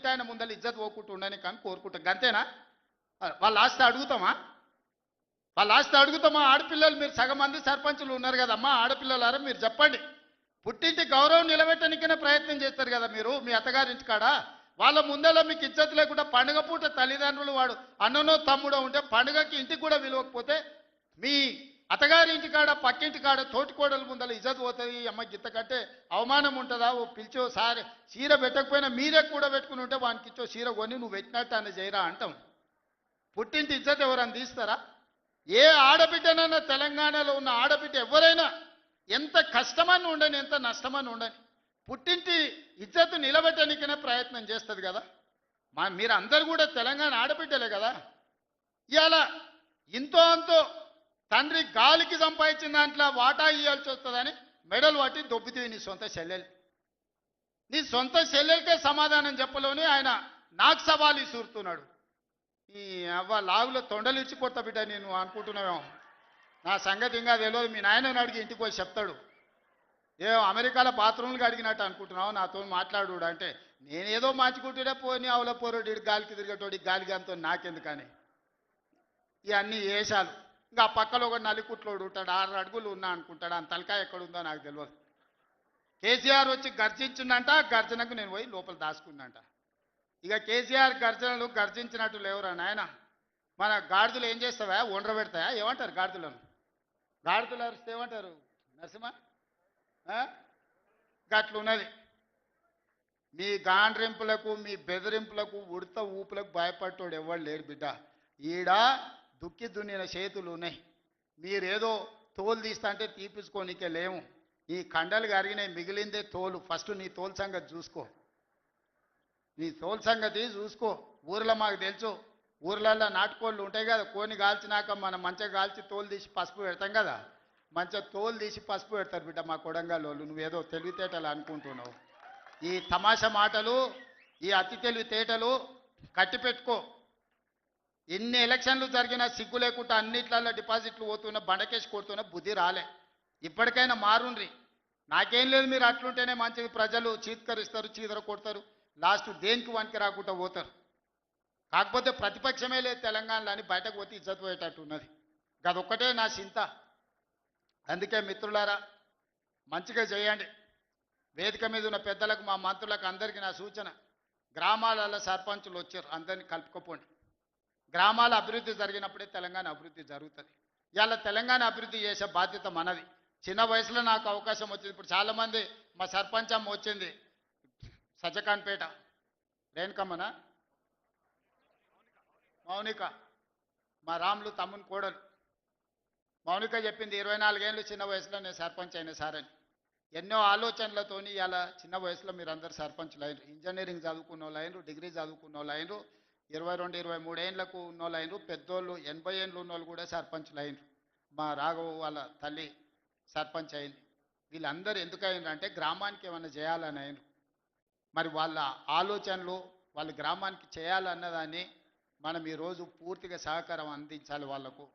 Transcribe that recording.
ఆయన ముందర ఇజ్జత్ పోకుంటూ ఉండని కానీ కోరుకుంటాం గంతేనా వాళ్ళ ఆస్తి అడుగుతామా వాళ్ళ ఆస్తి అడుగుతామా ఆడపిల్లలు మీరు సగం మంది సర్పంచులు ఉన్నారు కదమ్మా ఆడపిల్లలారా మీరు చెప్పండి పుట్టింటి గౌరవం నిలబెట్టడానికైనా ప్రయత్నం చేస్తారు కదా మీరు మీ అత్తగారింటి కాడ వాళ్ళ ముందర మీకు ఇజ్జత్ లేకుండా పండుగ పూట తల్లిదండ్రులు వాడు అన్ననో తమ్ముడో ఉంటే పండుగకి ఇంటికి కూడా విలువకపోతే మీ అత్తగారి ఇంటి కాడ పక్కింటి కాడ తోటికోడల ముందర ఇజ్జత్ పోతుంది అమ్మ గిత్త కంటే అవమానం ఉంటుందా ఓ పిలిచో సారి చీర పెట్టకపోయినా మీరే కూడా పెట్టుకుని ఉంటే వానికి ఇచ్చో చీర కొని నువ్వు పెట్టినట్టు అని చేయరా అంటాం పుట్టింటి ఇజ్జత్ ఎవరైనా తీస్తారా ఏ ఆడబిడ్డనైనా తెలంగాణలో ఉన్న ఆడబిడ్డ ఎవరైనా ఎంత కష్టమని ఉండని ఎంత నష్టమని ఉండని పుట్టింటి ఇజ్జత్ నిలబెట్టడానికైనా ప్రయత్నం చేస్తుంది కదా మీరు అందరు కూడా తెలంగాణ ఆడబిడ్డలే కదా ఇవాళ ఇంతో అంతో తండ్రి గాలికి సంపాదించిన దాంట్లో వాటా ఇవ్వాల్సి వస్తుందని మెడల్ పట్టి దొబ్బితివి నీ సొంత చెల్లెలు నీ సొంత చెల్లెలకే సమాధానం చెప్పలోని ఆయన నాకు సవాలు ఇసురుతున్నాడు ఈ అవ్వ లాగులో తొండలు ఇచ్చి కొత్త బిడ్డ నేను అనుకుంటున్నావేమో నా సంగతి ఇంకా తెలియదు మీ నాయనని అడిగి ఇంటికి పోయి చెప్తాడు ఏ అమెరికాలో బాత్రూమ్లు అడిగినట్టు అనుకుంటున్నావు నాతో మాట్లాడు అంటే నేనేదో మార్చుకుంటుండే పోని ఆవుల పోరోడి గాలికి తిరిగేటోడి గాలికి అంతో నాకెందుకని ఇవన్నీ వేషాలు ఇంకా పక్కలో ఒక నలికుట్లోడు ఉంటాడు 6 అడుగులు ఉన్నా అనుకుంటాడు ఆ తలకాయ ఎక్కడుందో నాకు తెలియదు కేసీఆర్ వచ్చి గర్జించిందంట గర్జనకు నేను పోయి లోపల దాచుకున్నంట ఇక కేసీఆర్ గర్జనలు గర్జించినట్టు లేవురా నాయన మన గాడిదలు ఏం చేస్తావా ఒండ్ర పెడతాయా ఏమంటారు గాడిదలను గాడిదలు అరిస్తే ఏమంటారు నరసింహ గట్లున్నది మీ గాండ్రింపులకు మీ బెదిరింపులకు ఉడత ఊపులకు భయపడ్డోడు ఎవరు లేడు బిడ్డ ఈడ దుక్కి దున్నిన చేతులు ఉన్నాయి మీరేదో తోలు తీస్తా అంటే తీపించుకోనికే లేము ఈ కండలు కరిగినాయి మిగిలిందే తోలు ఫస్ట్ నీ తోలు సంగతి చూసుకో నీ తోలు సంగతి చూసుకో ఊర్లో మాకు తెలుసు ఊర్లలో నాటుకోళ్ళు ఉంటాయి కదా కోని కాల్చినాక మనం మంచిగా కాల్చి తోలు తీసి పసుపు పెడతాం కదా మంచిగా తోలు తీసి పసుపు పెడతారు బిడ్డ మా కొడంగల్లో నువ్వేదో తెలివితేటలు అనుకుంటున్నావు ఈ తమాషా మాటలు ఈ అతి తెలివితేటలు కట్టి పెట్టుకో ఎన్ని ఎలక్షన్లు జరిగినా సిగ్గు లేకుండా అన్నిట్లలో డిపాజిట్లు పోతున్నా బండకేసి కొడుతున్నా బుద్ధి రాలే ఇప్పటికైనా మారుండ్రి నాకేం లేదు మీరు అట్లుంటేనే మంచిది ప్రజలు చీత్కరిస్తారు చీదర కొడతారు లాస్ట్ దేనికి వనికి రాకుండా పోతారు కాకపోతే ప్రతిపక్షమే లేదు తెలంగాణలో అని బయటకు పోతే ఇజ్జత్ పోయేటట్టు ఉన్నది అదొక్కటే నా చింత అందుకే మిత్రులారా మంచిగా చేయండి వేదిక మీద ఉన్న పెద్దలకు మా మంత్రులకు అందరికీ నా సూచన గ్రామాలలో సర్పంచులు వచ్చారు అందరినీ కలుపుకోపోండి గ్రామాల అభివృద్ధి జరిగినప్పుడే తెలంగాణ అభివృద్ధి జరుగుతుంది ఇవాళ తెలంగాణ అభివృద్ధి చేసే బాధ్యత మనది చిన్న వయసులో నాకు అవకాశం వచ్చింది ఇప్పుడు చాలామంది మా సర్పంచ్ అమ్మ వచ్చింది సజ్జకాన్పేట రేణుకమ్మనా మౌనిక మా రాములు తమ్ముని కోడలు మౌనిక చెప్పింది 24 ఏళ్ళు చిన్న వయసులో నేను సర్పంచ్ అయిన సార్ అని ఎన్నో ఆలోచనలతోని ఇలా చిన్న వయసులో మీరు అందరు సర్పంచ్లు అయినరు ఇంజనీరింగ్ చదువుకున్న వాళ్ళు అయినరు డిగ్రీ చదువుకున్న వాళ్ళు అయినరు 22, 23 ఏళ్ళకు ఉన్న వాళ్ళు అయినరు పెద్దోళ్ళు 80 ఏళ్ళు ఉన్న వాళ్ళు కూడా సర్పంచ్లు అయినరు మా రాఘవ వాళ్ళ తల్లి సర్పంచ్ అయింది వీళ్ళందరూ ఎందుకు అయినరు అంటే గ్రామానికి ఏమైనా చేయాలని అయినరు మరి వాళ్ళ ఆలోచనలు వాళ్ళ గ్రామానికి చేయాలన్నదాన్ని మనం ఈరోజు పూర్తిగా సహకారం అందించాలి వాళ్లకు